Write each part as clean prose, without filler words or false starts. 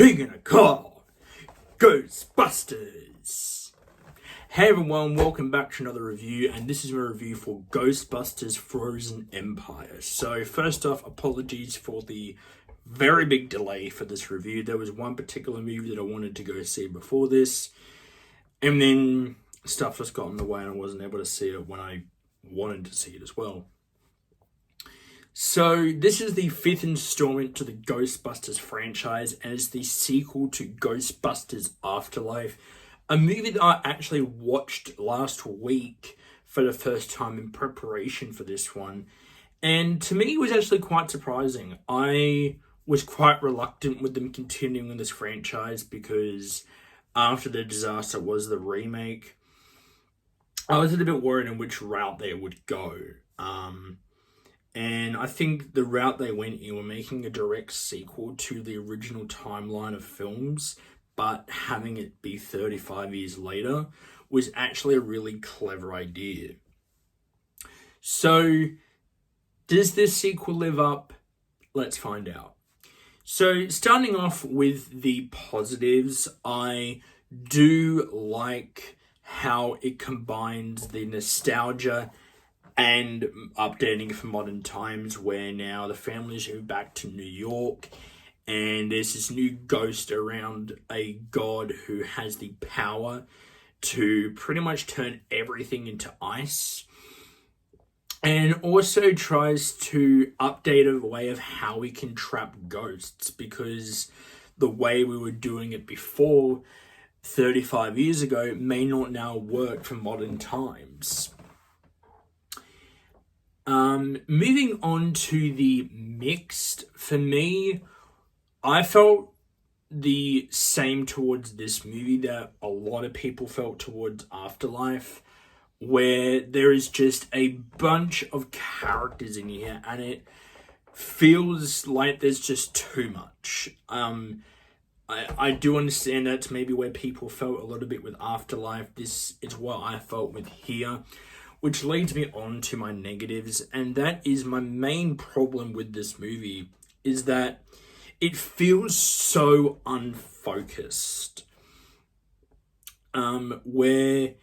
Pig in a car. Ghostbusters. Hey everyone, welcome back to another review, and this is my review for Ghostbusters Frozen Empire. So first off, apologies for the very big delay for this review. There was one particular movie that I wanted to go see before this, and then stuff just got in the way and I wasn't able to see it when I wanted to see it as well. So this is the fifth installment to the Ghostbusters franchise, and it's the sequel to Ghostbusters Afterlife, a movie that I actually watched last week for the first time in preparation for this one. And to me, it was actually quite surprising. I was quite reluctant with them continuing this franchise because after the disaster was the remake, I was a little bit worried on which route they would go. And I think the route they went in were making a direct sequel to the original timeline of films, but having it be 35 years later was actually a really clever idea. So, does this sequel live up? Let's find out. So, starting off with the positives, I do like how it combines the nostalgia and updating for modern times, where now the families moved back to New York and there's this new ghost around a god who has the power to pretty much turn everything into ice, and also tries to update a way of how we can trap ghosts, because the way we were doing it before 35 years ago may not now work for modern times. Moving on to the mixed, for me, I felt the same towards this movie that a lot of people felt towards Afterlife, where there is just a bunch of characters in here and it feels like there's just too much. I do understand that's maybe where people felt a little bit with Afterlife. This is what I felt with here, which leads me on to my negatives, and that is my main problem with this movie, is that it feels so unfocused. Where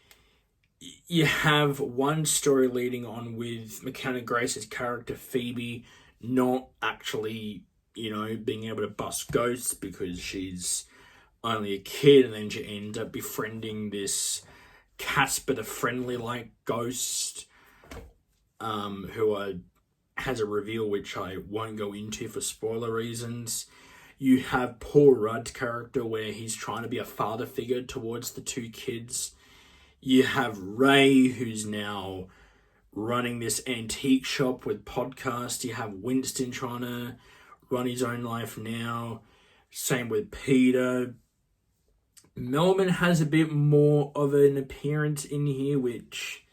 you have one story leading on with McKenna Grace's character Phoebe not actually, being able to bust ghosts because she's only a kid, and then she ends up befriending this Casper the Friendly-like ghost, who has a reveal which I won't go into for spoiler reasons. You have Paul Rudd's character where he's trying to be a father figure towards the two kids. You have Ray, who's now running this antique shop with podcast. You have Winston trying to run his own life now. Same with Peter. Melbourne has a bit more of an appearance in here, which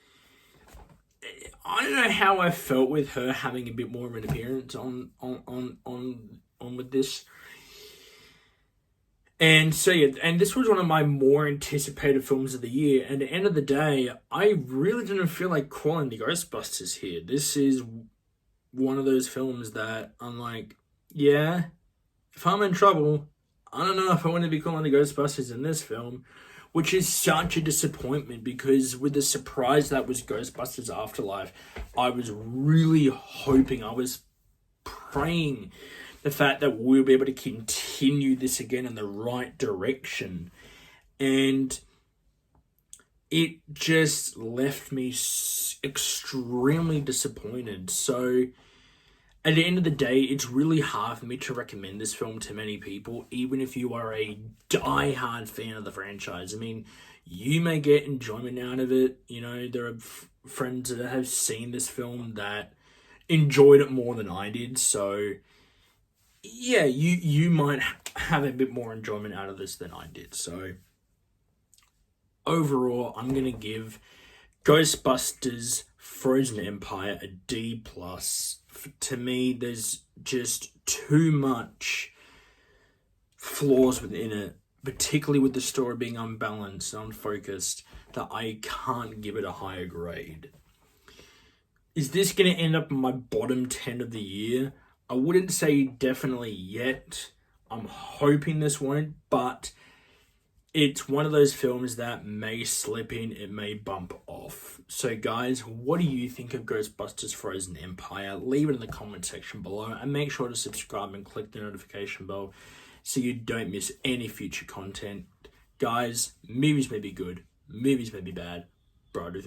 I don't know how I felt with her having a bit more of an appearance on with this. And so yeah, and this was one of my more anticipated films of the year. And at the end of the day, I really didn't feel like calling the Ghostbusters here. This is one of those films that I'm like, yeah, if I'm in trouble, I don't know if I want to be calling the Ghostbusters in this film, which is such a disappointment, because with the surprise that was Ghostbusters Afterlife, I was really hoping, I was praying the fact that we'll be able to continue this again in the right direction. And it just left me extremely disappointed. So at the end of the day, it's really hard for me to recommend this film to many people, even if you are a die-hard fan of the franchise. I mean, you may get enjoyment out of it. There are friends that have seen this film that enjoyed it more than I did. So, yeah, you might have a bit more enjoyment out of this than I did. So, overall, I'm going to give Ghostbusters Frozen Empire a D+. To me, there's just too much flaws within it, particularly with the story being unbalanced and unfocused, that I can't give it a higher grade. Is this going to end up in my bottom 10 of the year? I wouldn't say definitely yet. I'm hoping this won't, but it's one of those films that may slip in, it may bump off. So, guys, what do you think of Ghostbusters Frozen Empire? Leave it in the comment section below, and make sure to subscribe and click the notification bell so you don't miss any future content. Guys, movies may be good, movies may be bad, but I do think